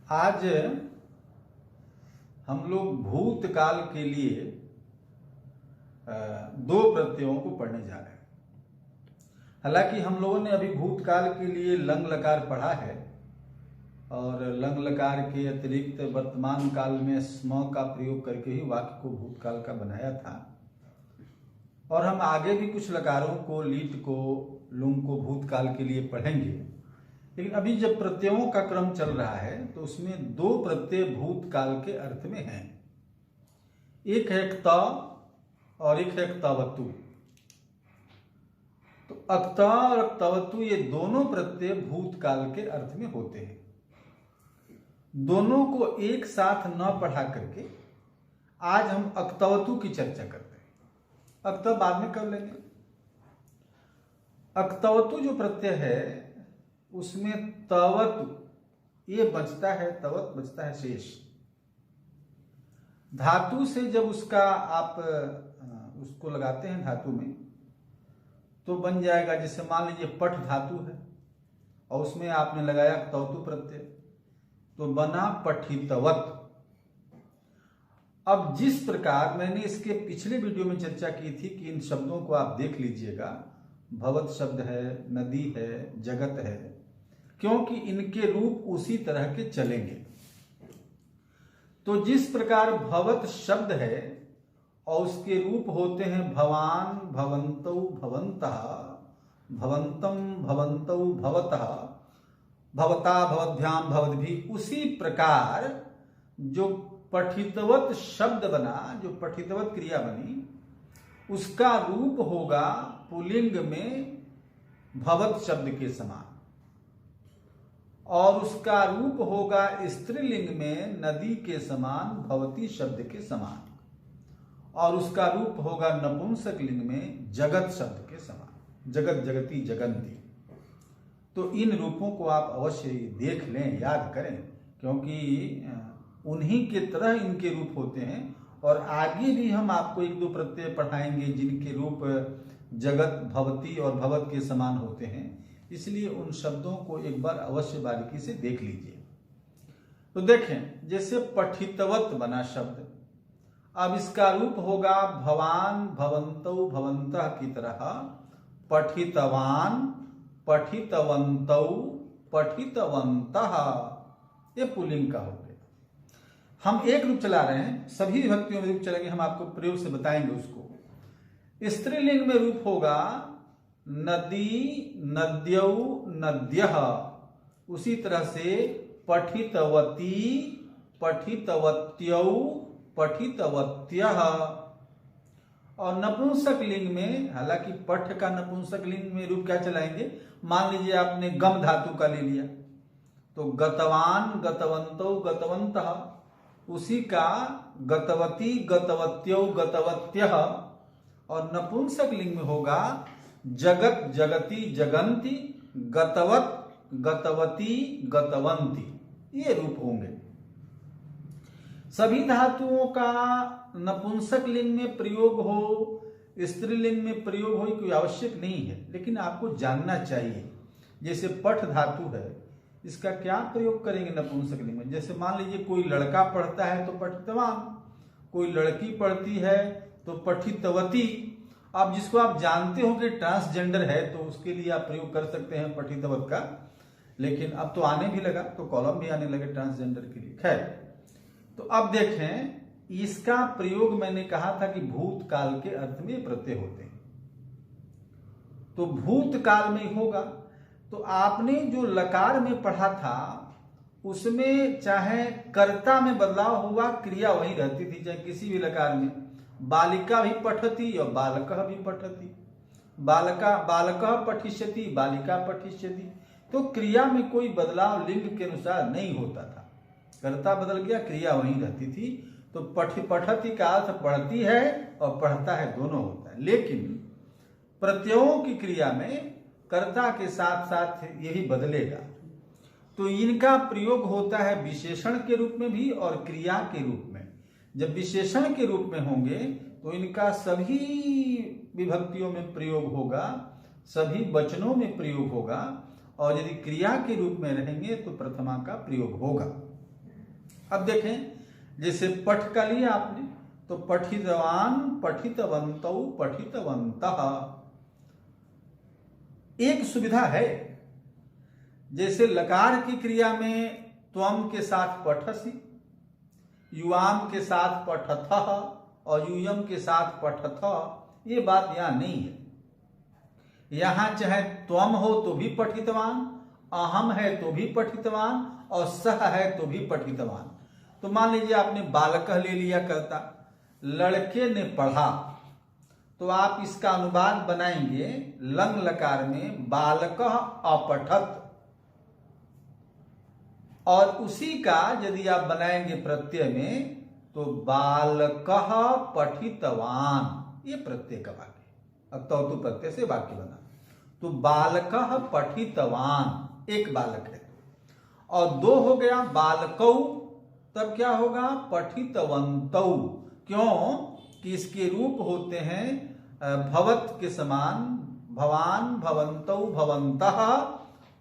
आज हम लोग भूतकाल के लिए दो प्रत्ययों को पढ़ने जा रहे हैं। हालांकि हम लोगों ने अभी भूतकाल के लिए लंग लकार पढ़ा है और लंग लकार के अतिरिक्त वर्तमान काल में स्म का प्रयोग करके ही वाक्य को भूतकाल का बनाया था। और हम आगे भी कुछ लकारों को, लीट को, लुंग को भूतकाल के लिए पढ़ेंगे। लेकिन अभी जब प्रत्ययों का क्रम चल रहा है तो उसमें दो प्रत्यय भूतकाल के अर्थ में हैं। एक है क्त और एक है क्तवतु। तो अक्त और क्तवतु ये दोनों प्रत्यय भूतकाल के अर्थ में होते हैं। दोनों को एक साथ न पढ़ा करके आज हम अक्तवतु की चर्चा करते हैं। अक्त बाद में कर लेंगे। अक्तवतु जो प्रत्यय है उसमें तवतु ये बचता है, तवत बचता है शेष। धातु से जब उसका आप उसको लगाते हैं धातु में तो बन जाएगा, जैसे मान लीजिए पठ धातु है और उसमें आपने लगाया क्तवतु प्रत्यय तो बना पठितवत। अब जिस प्रकार मैंने इसके पिछले वीडियो में चर्चा की थी कि इन शब्दों को आप देख लीजिएगा, भवत शब्द है, नदी है, जगत है, क्योंकि इनके रूप उसी तरह के चलेंगे। तो जिस प्रकार भवत शब्द है और उसके रूप होते हैं भवान, भवन्तौ, भवन्तः, भवन्तम, भवन्तौ, भवतः, भवता, भवद्भ्याम, भवद्भिः, उसी प्रकार जो पठितवत शब्द बना, जो पठितवत क्रिया बनी, उसका रूप होगा पुल्लिंग में भवत शब्द के समान और उसका रूप होगा स्त्रीलिंग में नदी के समान, भवती शब्द के समान, और उसका रूप होगा नपुंसक लिंग में जगत शब्द के समान, जगत, जगती, जगंती। तो इन रूपों को आप अवश्य देख लें, याद करें, क्योंकि उन्हीं के तरह इनके रूप होते हैं। और आगे भी हम आपको एक दो प्रत्यय पढ़ाएंगे जिनके रूप जगत, भवती और भवत के समान होते हैं। इसलिए उन शब्दों को एक बार अवश्य बारीकी से देख लीजिए। तो देखें, जैसे पठितवत बना शब्द, अब इसका रूप होगा भवान, भवन्तौ, भवन्तः की तरह पठितवान, पठितवन्तौ, पठितवन्तः, ये पुल्लिंग का हो गया। हम एक रूप चला रहे हैं, सभी विभक्तियों में रूप चलेंगे, हम आपको प्रयोग से बताएंगे उसको। स्त्रीलिंग में रूप होगा नदी, नद्यौ, नद्यः, उसी तरह से पठितवती, पठितवत्यौ, पठितवत्यः। और नपुंसक लिंग में, हालांकि पठ का नपुंसक लिंग में रूप क्या चलाएंगे, मान लीजिए आपने गम धातु का ले लिया तो गतवान, गतवन्तौ, गतवन्तः, उसी का गतवती, गतवत्यौ, गतवत्यः। और नपुंसक लिंग में होगा जगत, जगती, जगंती, गतवत, गतवती, गतवंती, ये रूप होंगे। सभी धातुओं का नपुंसक लिंग में प्रयोग हो, स्त्रीलिंग में प्रयोग हो, कोई आवश्यक नहीं है, लेकिन आपको जानना चाहिए। जैसे पठ धातु है, इसका क्या प्रयोग करेंगे नपुंसक लिंग में। जैसे मान लीजिए कोई लड़का पढ़ता है तो पठितवान, कोई लड़की पढ़ती है तो पठितवती। अब जिसको आप जानते हो कि ट्रांसजेंडर है तो उसके लिए आप प्रयोग कर सकते हैं पठितवत का, लेकिन अब तो आने भी लगा, तो कॉलम भी आने लगे ट्रांसजेंडर के लिए। खैर, तो अब देखें, इसका प्रयोग मैंने कहा था कि भूतकाल के अर्थ में प्रत्यय होते हैं, तो भूतकाल में होगा। तो आपने जो लकार में पढ़ा था उसमें चाहे कर्ता में बदलाव हुआ, क्रिया वही रहती थी, चाहे किसी भी लकार में। बालिका भी पठती और बालकः भी पठती, बालका, बालकः पठिष्यति, बालिका पठिष्यति। तो क्रिया में कोई बदलाव लिंग के अनुसार नहीं होता था, कर्ता बदल गया, क्रिया वही रहती थी। तो पठती का अर्थ पढ़ती है और पढ़ता है दोनों होता है। लेकिन प्रत्ययों की क्रिया में कर्ता के साथ साथ यही बदलेगा, तो इनका प्रयोग होता है विशेषण के रूप में भी और क्रिया के रूप में। जब विशेषण के रूप में होंगे तो इनका सभी विभक्तियों में प्रयोग होगा, सभी वचनों में प्रयोग होगा, और यदि क्रिया के रूप में रहेंगे तो प्रथमा का प्रयोग होगा। अब देखें, जैसे पठ का लिया आपने, तो पठितवान, पठितवन्तौ, पठितवन्तः। एक सुविधा है, जैसे लकार की क्रिया में त्वम के साथ पठसि, युवाम के साथ पठथः और यूयम के साथ पठथ, ये बात यहां नहीं है। यहां चाहे त्वम हो तो भी पठितवान, अहम है तो भी पठितवान और सह है तो भी पठितवान। तो मान लीजिए आपने बालकः ले लिया करता, लड़के ने पढ़ा, तो आप इसका अनुवाद बनाएंगे लंग लकार में बालकः अपठत, और उसी का यदि आप बनाएंगे प्रत्यय में तो बालकः पठितवान, ये प्रत्यय का वाक्य। अब तो प्रत्यय से वाक्य बना, तो बालकः पठितवान, एक बालक है, और दो हो गया बालकौ, तब क्या होगा पठितवन्तौ। क्यों कि इसके रूप होते हैं भवत के समान, भवान, भवन्तौ, भवन्तः,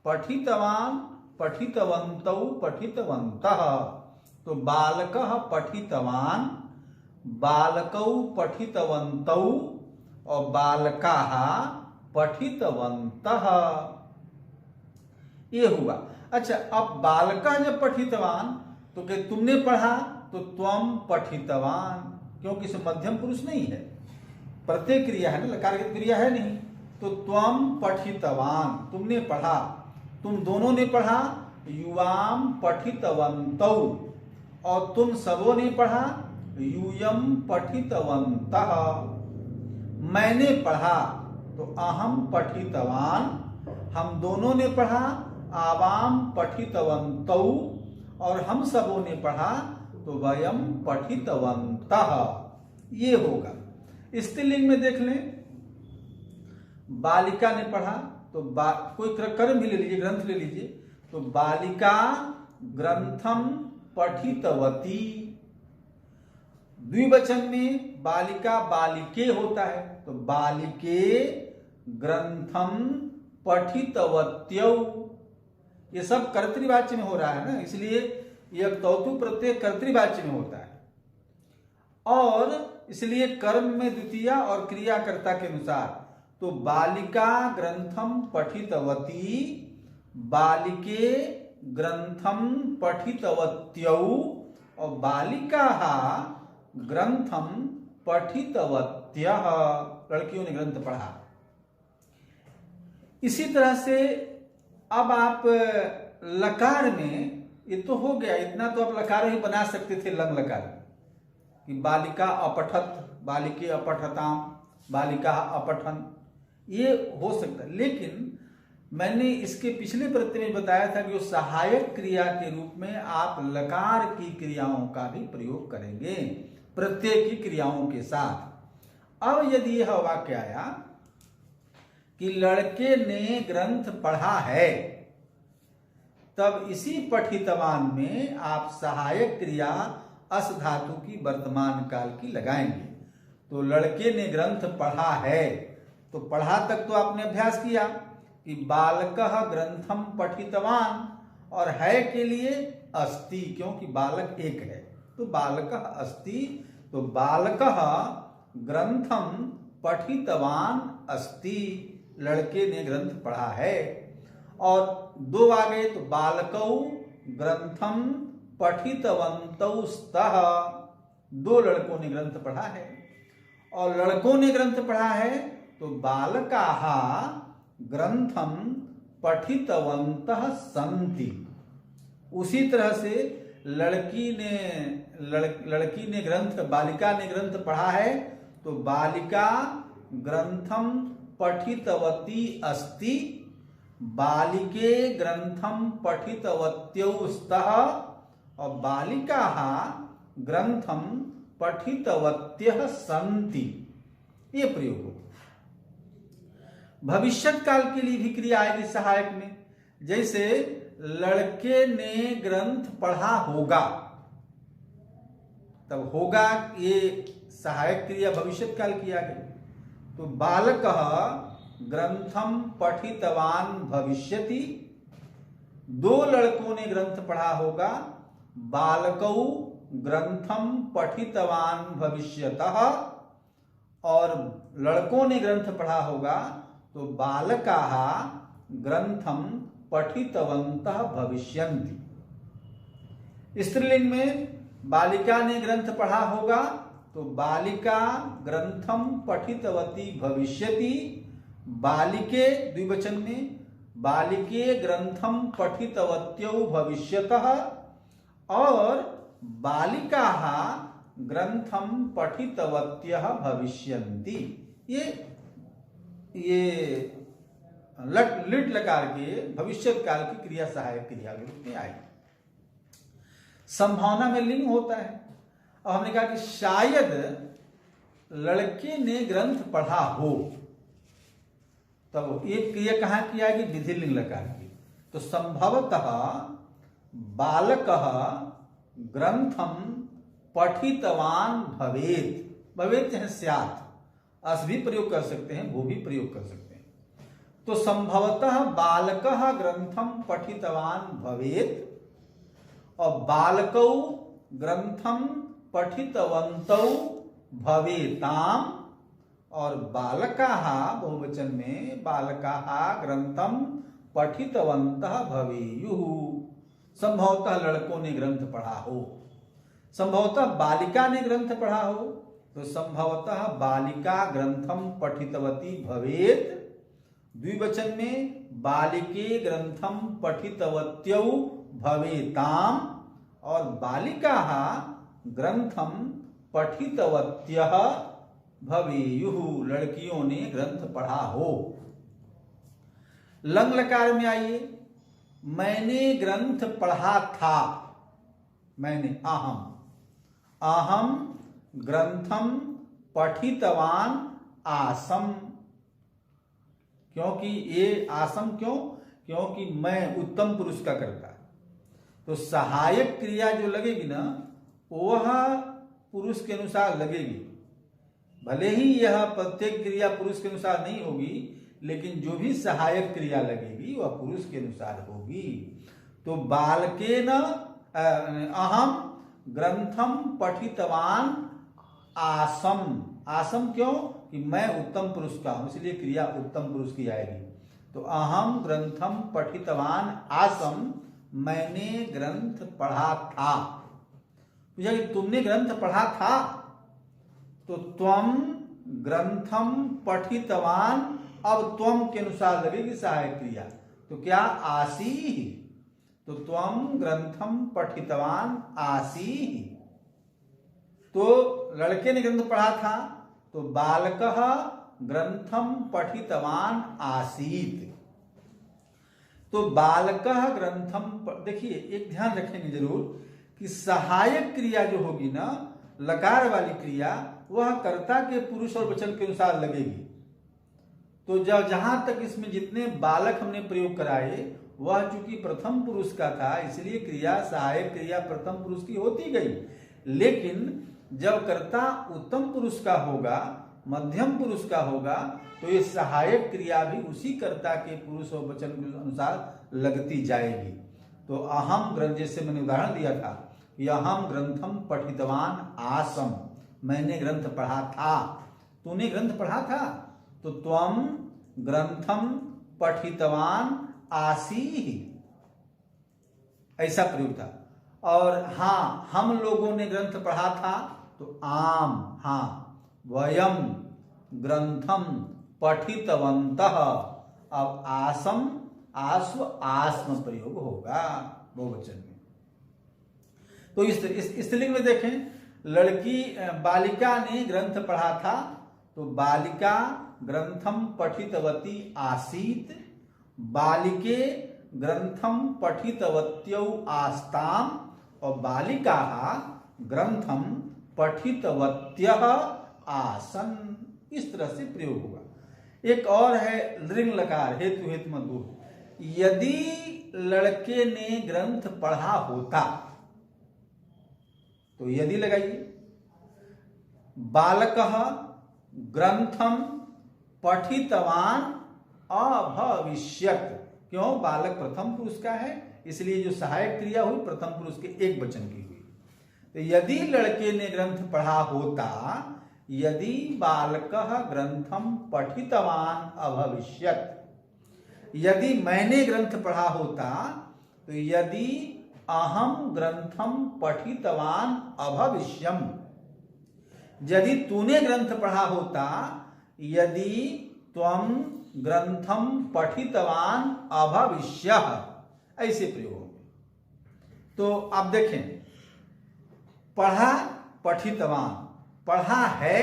पठितवान, पठितवन्तौ, पठितवन्तः। तो बालकः पठितवान, बालकौ पठितवन्तौ और बालकाः पठितवन्तः, ये हुआ। अच्छा, अब बालकः जब पठितवान तो कि तुमने पढ़ा, तो त्वम पठितवान, क्योंकि इसे मध्यम पुरुष नहीं है, प्रत्यय क्रिया है ना, लकार क्रिया है नहीं, तो त्वम पठितवान, तुमने पढ़ा, तुम दोनों ने पढ़ा, युवाम पठितवन्तौ, और तुम सबों ने पढ़ा, यूयम पठितवन्तः। मैंने पढ़ा तो अहम पठितवान, हम दोनों ने पढ़ा, आवाम पठितवन्तौ, और हम सबों ने पढ़ा तो वयम पठितवन्तः, ये होगा। स्त्रीलिंग में देख लें, बालिका ने पढ़ा, तो कोई कर्म भी ले लीजिए, ग्रंथ ले लीजिए, तो बालिका ग्रंथम पठितवती। द्विवचन में बालिका बालिके होता है, तो बालिके ग्रंथम पठितवत्यौ, ये सब कर्तृवाच्य में हो रहा है ना, इसलिए यह तौतु प्रत्यय कर्तृवाच्य में होता है, और इसलिए कर्म में द्वितीया और क्रियाकर्ता के अनुसार, तो बालिका ग्रंथम पठितवती, बालिके ग्रंथम पठितवत्यौ और बालिकाः ग्रंथम पठितवत्यः, लड़कियों ने ग्रंथ पढ़ा। इसी तरह से अब आप लकार में, ये तो हो गया, इतना तो आप लकार ही बना सकते थे लंग लकार कि बालिका अपठत, बालिके अपठताम, बालिका अपठन, ये हो सकता है। लेकिन मैंने इसके पिछले प्रत्यय में बताया था कि वो सहायक क्रिया के रूप में आप लकार की क्रियाओं का भी प्रयोग करेंगे प्रत्यय की क्रियाओं के साथ। अब यदि यह वाक्य आया कि लड़के ने ग्रंथ पढ़ा है, तब इसी पठितवान में आप सहायक क्रिया अस धातु की वर्तमान काल की लगाएंगे। तो लड़के ने ग्रंथ पढ़ा है, तो पढ़ा तक तो आपने अभ्यास किया कि बालकः ग्रंथम पठितवान, और है के लिए अस्ति, क्योंकि बालक एक है, तो बालकः अस्ति, तो बालकः ग्रंथम पठितवान अस्ति, लड़के ने ग्रंथ पढ़ा है। और दो आ गए, तो बालकौ ग्रंथम पठितवन्तौ स्तः, दो लड़कों ने ग्रंथ पढ़ा है, और लड़कों ने ग्रंथ पढ़ा है तो बालकाः ग्रंथम पठितवन्तः सन्ति। उसी तरह से लड़की ने ग्रंथ, बालिका ने ग्रंथ पढ़ा है तो बालिका ग्रंथम पठितवती अस्ति, बालिके ग्रंथम पठितवत्यौ स्तः और बालिकाः ग्रंथम पठितवत्यः सन्ति, ये प्रयोग हो। भविष्यत काल के लिए भी क्रिया आएगी सहायक में, जैसे लड़के ने ग्रंथ पढ़ा होगा, तब होगा ये सहायक क्रिया भविष्यत काल की आ गई। तो बालकः ग्रंथम पठितवान भविष्यति, दो लड़कों ने ग्रंथ पढ़ा होगा बालकौ ग्रंथम पठितवान भविष्यतः, और लड़कों ने ग्रंथ पढ़ा होगा तो बालकाः ग्रंथम पठितवन्तः भविष्यन्ति। स्त्रीलिंग में बालिका ने ग्रंथ पढ़ा होगा तो बालिका ग्रंथम पठितवती भविष्यति, बालिके द्विवचन में बालिके ग्रंथम पठितवत्यौ भविष्यतः, और बालिकाः ग्रंथम पठितवत्यः भविष्यन्ति। ये लिट लकार के भविष्यत काल की क्रिया सहायक क्रिया के रूप में आई। संभावना में लिंग होता है। अब हमने कहा कि शायद लड़के ने ग्रंथ पढ़ा हो, तब एक क्रिया कहां की आएगी? विधि लिंग लकार की। तो संभवतः बालकः ग्रंथम पठितवान भवेत्, भवेत् है स्यात्, अस भी प्रयोग कर सकते हैं, वो भी प्रयोग कर सकते हैं। तो संभवतः बालकः ग्रंथम पठितवान भवेत्, और बालकौ ग्रंथम पठितवन्तौ भवेताम, और बालकाः बहुवचन में बालकाः ग्रंथम पठितवन्तः भवेयुः। संभवतः लड़कों ने ग्रंथ पढ़ा हो, संभवतः बालिका ने ग्रंथ पढ़ा हो तो संभवतः बालिका ग्रंथम पठितवती भवेत्, द्विवचन में बालिके ग्रंथम पठितवत्यौ भवेताम, और बालिकाः ग्रंथम पठितवत्यः भवेयुः, लड़कियों ने ग्रंथ पढ़ा हो। लंग लकार में आइए, मैंने ग्रंथ पढ़ा था, मैंने अहम, अहम ग्रंथम पठितवान आसम, क्योंकि ये आसम क्यों? क्योंकि मैं उत्तम पुरुष का करता। तो सहायक क्रिया जो लगेगी ना वह पुरुष के अनुसार लगेगी, भले ही यह प्रत्येक क्रिया पुरुष के अनुसार नहीं होगी, लेकिन जो भी सहायक क्रिया लगेगी वह पुरुष के अनुसार होगी। तो बालकेन अहम ग्रंथम पठितवान आसम, आसम क्यों? कि मैं उत्तम पुरुष का हूं, इसलिए क्रिया उत्तम पुरुष की आएगी। तो अहम ग्रंथम पठितवान आसम, मैंने ग्रंथ पढ़ा था। पूछा कि तुमने ग्रंथ पढ़ा था, तो त्वम ग्रंथम पठितवान, अब त्वम के अनुसार लगेगी सहायक क्रिया, तो क्या? आसी, तो त्वम ग्रंथम पठितवान आसी। तो लड़के ने ग्रंथ पढ़ा था तो बालकः ग्रंथम पठितवान आसीत। तो बालकः ग्रंथम, देखिए एक ध्यान रखेंगे जरूर कि सहायक क्रिया जो होगी ना, लकार वाली क्रिया, वह कर्ता के पुरुष और वचन के अनुसार लगेगी। तो जब जहां तक इसमें जितने बालक हमने प्रयोग कराए वह चूंकि प्रथम पुरुष का था, इसलिए क्रिया सहायक क्रिया प्रथम पुरुष की होती गई। लेकिन जब कर्ता उत्तम पुरुष का होगा, मध्यम पुरुष का होगा, तो ये सहायक क्रिया भी उसी कर्ता के पुरुष और वचन के अनुसार लगती जाएगी। तो अहम ग्रंथ, जैसे मैंने उदाहरण दिया था कि अहम ग्रंथम पठितवान आसम, मैंने ग्रंथ पढ़ा था। तूने ग्रंथ पढ़ा था, तो त्वम ग्रंथम पठितवान आसी, ऐसा प्रयोग था। और हाँ, हम लोगों ने ग्रंथ पढ़ा था, तो आम, हाँ, वयम ग्रंथम पठितवन्तः, अब आसम, आस्व, आस्म प्रयोग होगा बहुवचन में। तो इस स्त्रीलिंग में देखें, लड़की बालिका ने ग्रंथ पढ़ा था, तो बालिका ग्रंथम पठितवती आसीत, बालिके ग्रंथम पठितवत्यौ आस्ताम, और बालिकाः ग्रंथम पठितवत्यः आसन। इस तरह से प्रयोग होगा। एक और है लिंग लकार, हेतु हेतु मधुर। यदि लड़के ने ग्रंथ पढ़ा होता, तो यदि लगाइए, बालकः ग्रंथम पठितवान अभविष्यत्, क्यों? बालक प्रथम पुरुष का है, इसलिए जो सहायक क्रिया हुई प्रथम पुरुष के एक वचन की हुई। तो यदि लड़के ने ग्रंथ पढ़ा होता, यदि बालकः ग्रंथम पठितवान अभविष्यत्, यदि मैंने ग्रंथ पढ़ा होता, तो यदि अहम ग्रंथम पठितवान अभविष्यम, यदि तूने ग्रंथ पढ़ा होता, यदि त्वम ग्रंथम पठितवान अभविष्यः, ऐसे प्रयोग होंगे। तो आप देखें, पढ़ा पठितवान, पढ़ा है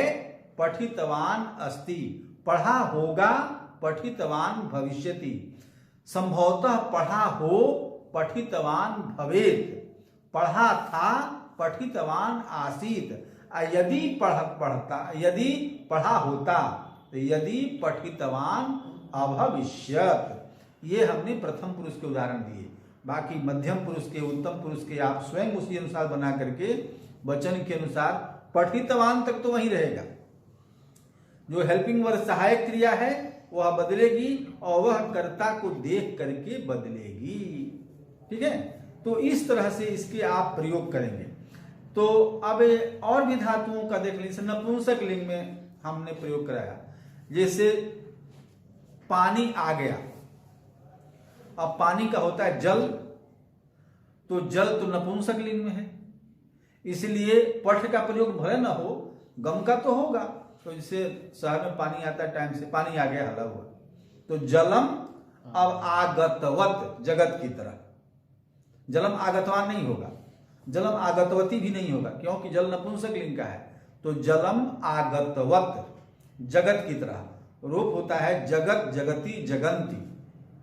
पठितवान अस्ति, पढ़ा होगा पठितवान भविष्यति, संभवतः पढ़ा हो पठितवान भवेत्, पढ़ा था पठितवान आसीत, यदि यदि पढ़ा होता तो यदि पठितवान अभविष्यत्। ये हमने प्रथम पुरुष के उदाहरण दिए। बाकी मध्यम पुरुष के, उत्तम पुरुष के आप स्वयं उसी अनुसार बना करके वचन के अनुसार, पठितवान तक तो वही रहेगा। जो हेल्पिंग वर्ब सहायक क्रिया है वह बदलेगी और वह कर्ता को देख करके बदलेगी। ठीक है, तो इस तरह से इसके आप प्रयोग करेंगे। तो अब और भी धातुओं का देख लीजिए। नपुंसक लिंग में हमने प्रयोग कराया, जैसे पानी आ गया। अब पानी का होता है जल, तो जल तो नपुंसक लिंग में है, इसलिए पठ का प्रयोग भले न हो, गम का तो होगा। तो जैसे शहर में पानी आता है टाइम से, पानी आ गया हला हुआ, तो जलम अब आगतवत, जगत की तरह। जलम आगतवान नहीं होगा, जलम आगतवती भी नहीं होगा, क्योंकि जल नपुंसक लिंग का है। तो जलम आगतवत, जगत की तरह। रूप होता है जगत, जगती, जगंती।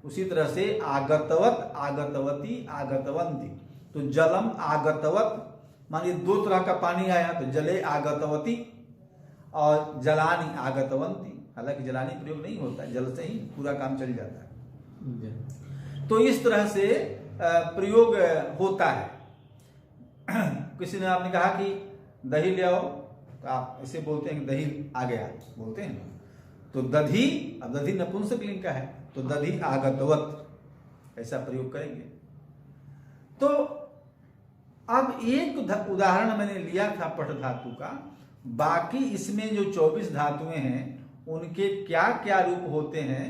उसी तरह से आगतवत, आगतवती, आगतवंती। तो जलम आगतवत, मानिए दो तरह का पानी आया, तो जले आगतवती और जलानी आगतवंती। हालांकि जलानी प्रयोग नहीं होता है, जल से ही पूरा काम चल जाता है। तो इस तरह से प्रयोग होता है। किसी ने आपने कहा कि दही ले आओ, तो आप ऐसे बोलते हैं कि दही आ गया, बोलते हैं। तो दधी, अब दधी नपुंसक लिंग का है, तो दधी आगतवत, ऐसा प्रयोग करेंगे। तो अब एक उदाहरण मैंने लिया था पठ धातु का, बाकी इसमें जो 24 धातुएं हैं उनके क्या क्या रूप होते हैं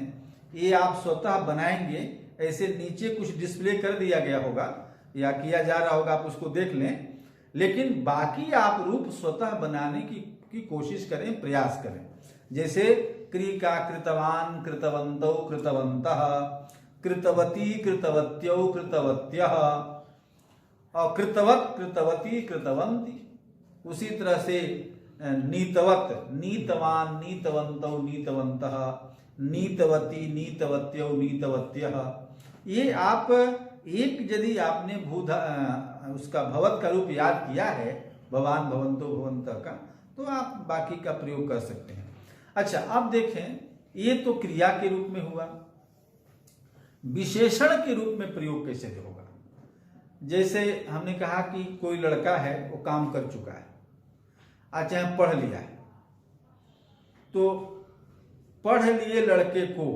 ये आप स्वतः बनाएंगे। ऐसे नीचे कुछ डिस्प्ले कर दिया गया होगा या किया जा रहा होगा, आप उसको देख लें। लेकिन बाकी आप रूप स्वतः बनाने की कोशिश करें, प्रयास करें। जैसे क्री का कृतवान, कृतवंतौ, कृतवंतः, कृतवती, कृतवत्यो, कृतवत्यः, और कृतवत, कृतवती, कृतवंती। उसी तरह से नीतवत, नीतवान, नीतवंतौ, नीतवंतः, नीतवती, नीतवत्यो, नीतवत्यः। ये आप एक, यदि आपने उसका भवत का रूप याद किया है, भवान, भवंतो, भवंतः का, तो आप बाकी का प्रयोग कर सकते हैं। अच्छा, अब देखें, ये तो क्रिया के रूप में हुआ। विशेषण के रूप में प्रयोग कैसे होगा? जैसे हमने कहा कि कोई लड़का है, वो काम कर चुका है, अच्छा पढ़ लिया है, तो पढ़ लिए लड़के को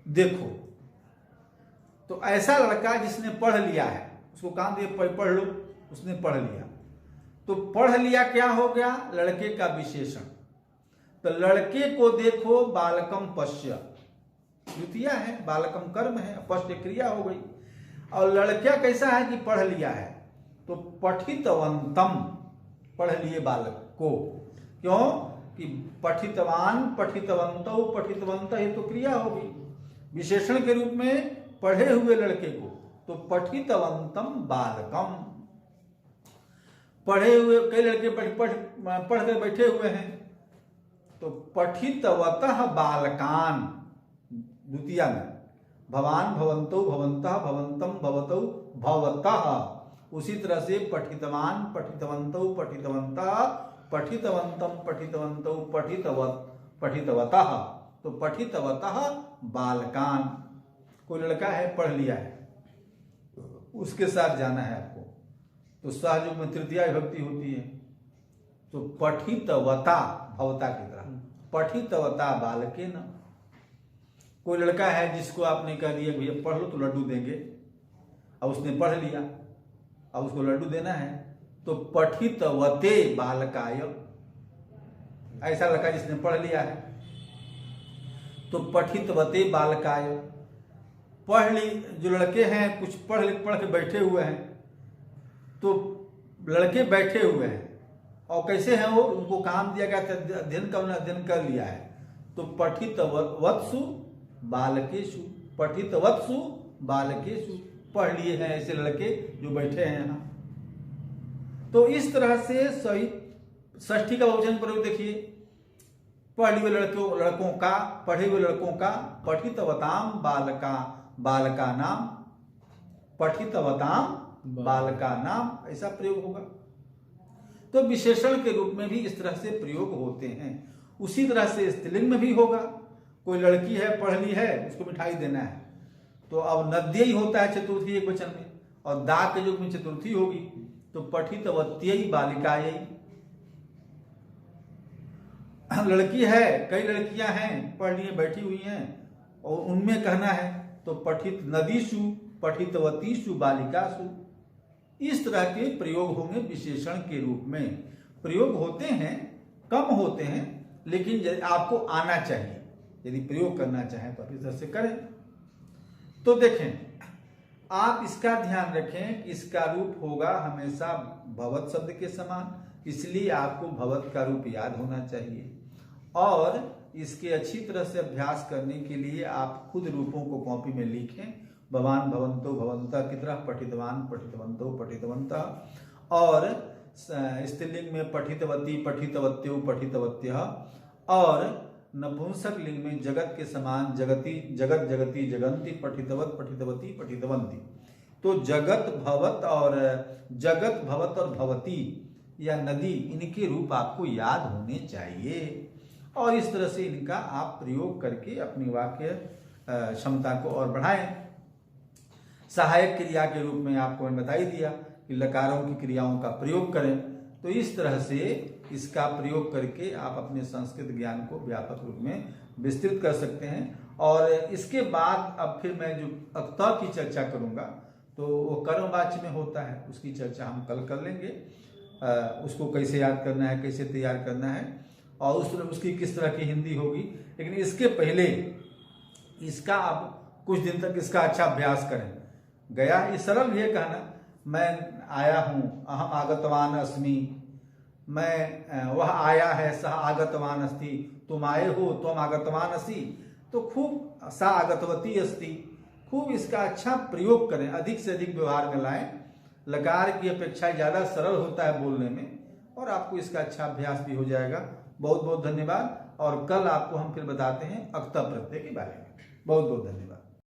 देखो। तो ऐसा लड़का जिसने पढ़ लिया है, उसको काम दिए पढ़ लो, उसने पढ़ लिया। तो पढ़ लिया क्या हो गया? लड़के का विशेषण। तो लड़के को देखो, बालकम पश्य, द्वितीय है, बालकम कर्म है, पश्य क्रिया हो गई। और लड़का कैसा है कि पढ़ लिया है, तो पठितवंतम, पढ़ लिए बालक को। क्यों कि पठितवान, पठितवंतो, पठितवंत, ये तो क्रिया होगी विशेषण के रूप में, पढ़े हुए लड़के को। तो पठितवंतम बालकम, पढ़े हुए, कई लड़के पढ़ कर बैठे हुए हैं, तो पठितवतः बालकान, द्वितीय में, भवान, भवंतो, भवंतः, भवंतम, भवतौ, भवतः। उसी तरह से पठितवान, पठितवंतो, पठितवंतः, पठितवंतम, पठितवंतो, पठितवतः। तो पठितवतः बालकान, कोई लड़का है पढ़ लिया है, उसके साथ जाना है आपको, तो सहयोग में तृतीया विभक्ति होती है। तो पठितवता, भवता की तरह, पठितवता बालके न, कोई लड़का है जिसको आपने कह दिया भैया पढ़ लो तो लड्डू देंगे, अब उसने पढ़ लिया, अब उसको लड्डू देना है, तो पठितवते बालकाय, ऐसा लड़का जिसने पढ़ लिया है तो पठितवते बालकाय, जो लड़के हैं कुछ पढ़ के बैठे हुए हैं, तो लड़के बैठे हुए हैं और कैसे हैं वो, उनको काम दिया गया था अध्ययन का, उन्होंने अध्ययन कर लिया है, तो पठितवत्सु बालकेषु, पठितवत्सु बालकेषु, पढ़ लिए हैं ऐसे लड़के जो बैठे हैं यहाँ। तो इस तरह से सही षष्ठी का बहुवचन प्रयोग देखिए, पढ़े हुए लड़कों का, पढ़े हुए लड़कों का, पठितवताम बालका नाम, पठितवताम बालका नाम, ऐसा प्रयोग होगा। तो विशेषण के रूप में भी इस तरह से प्रयोग होते हैं। उसी तरह से स्त्रीलिंग में भी होगा, कोई लड़की है पढ़ ली है, उसको मिठाई देना है, तो अब नद्य ही होता है चतुर्थी एक वचन में, और दा के युग में चतुर्थी होगी, तो पठितवत्यै बालिकायै। लड़की है, कई लड़कियां हैं पढ़ लिए बैठी हुई हैं और उनमें कहना है तो पठित नदीषु पठितवतीषु बालिकासु। इस तरह के प्रयोग होंगे विशेषण के रूप में। प्रयोग होते हैं, कम होते हैं, लेकिन आपको आना चाहिए, यदि प्रयोग करना चाहें तो इस तरह से करें। तो देखें, आप इसका ध्यान रखें कि इसका रूप होगा हमेशा भवत शब्द के समान, इसलिए आपको भवत का रूप याद होना चाहिए। और इसके अच्छी तरह से अभ्यास करने के लिए आप खुद रूपों को कॉपी में लिखें, भवान भवंतो भवंता की तरह, पठितवान पठितवंतो पठितवंता, और स्त्रीलिंग में पठितवती पठितवत्यो पठितवत्यः, और नपुंसक लिंग में जगत के समान जगति जगत जगती जगंती, पठितवत पठितवती पठितवंती। तो जगत भवत और भवती या नदी, इनके रूप आपको याद होने चाहिए, और इस तरह से इनका आप प्रयोग करके अपनी वाक्य क्षमता को और बढ़ाएं। सहायक क्रिया के रूप में आपको मैंने बता ही दिया कि लकारों की क्रियाओं का प्रयोग करें। तो इस तरह से इसका प्रयोग करके आप अपने संस्कृत ज्ञान को व्यापक रूप में विस्तृत कर सकते हैं। और इसके बाद अब फिर मैं जो अक्ता की चर्चा करूंगा, तो वो कर्मवाच्य में होता है, उसकी चर्चा हम कल कर लेंगे। उसको कैसे याद करना है, कैसे तैयार करना है, और उसकी किस तरह की हिंदी होगी। लेकिन इसके पहले इसका अब कुछ दिन तक इसका अच्छा अभ्यास करें। गया, ये सरल है कहना, मैं आया हूं, अहम आगतवान अस्मि, मैं वह आया है, सह आगतवान अस्ति, तुम आए हो, तुम आगतवान असि, तो खूब सा आगतवती अस्ति, खूब इसका अच्छा प्रयोग करें, अधिक से अधिक व्यवहार में लाएं। लकार की अपेक्षा ज्यादा सरल होता है बोलने में, और आपको इसका अच्छा अभ्यास भी हो जाएगा। बहुत बहुत धन्यवाद, और कल आपको हम फिर बताते हैं अक्ता प्रत्यय के बारे में। बहुत बहुत धन्यवाद।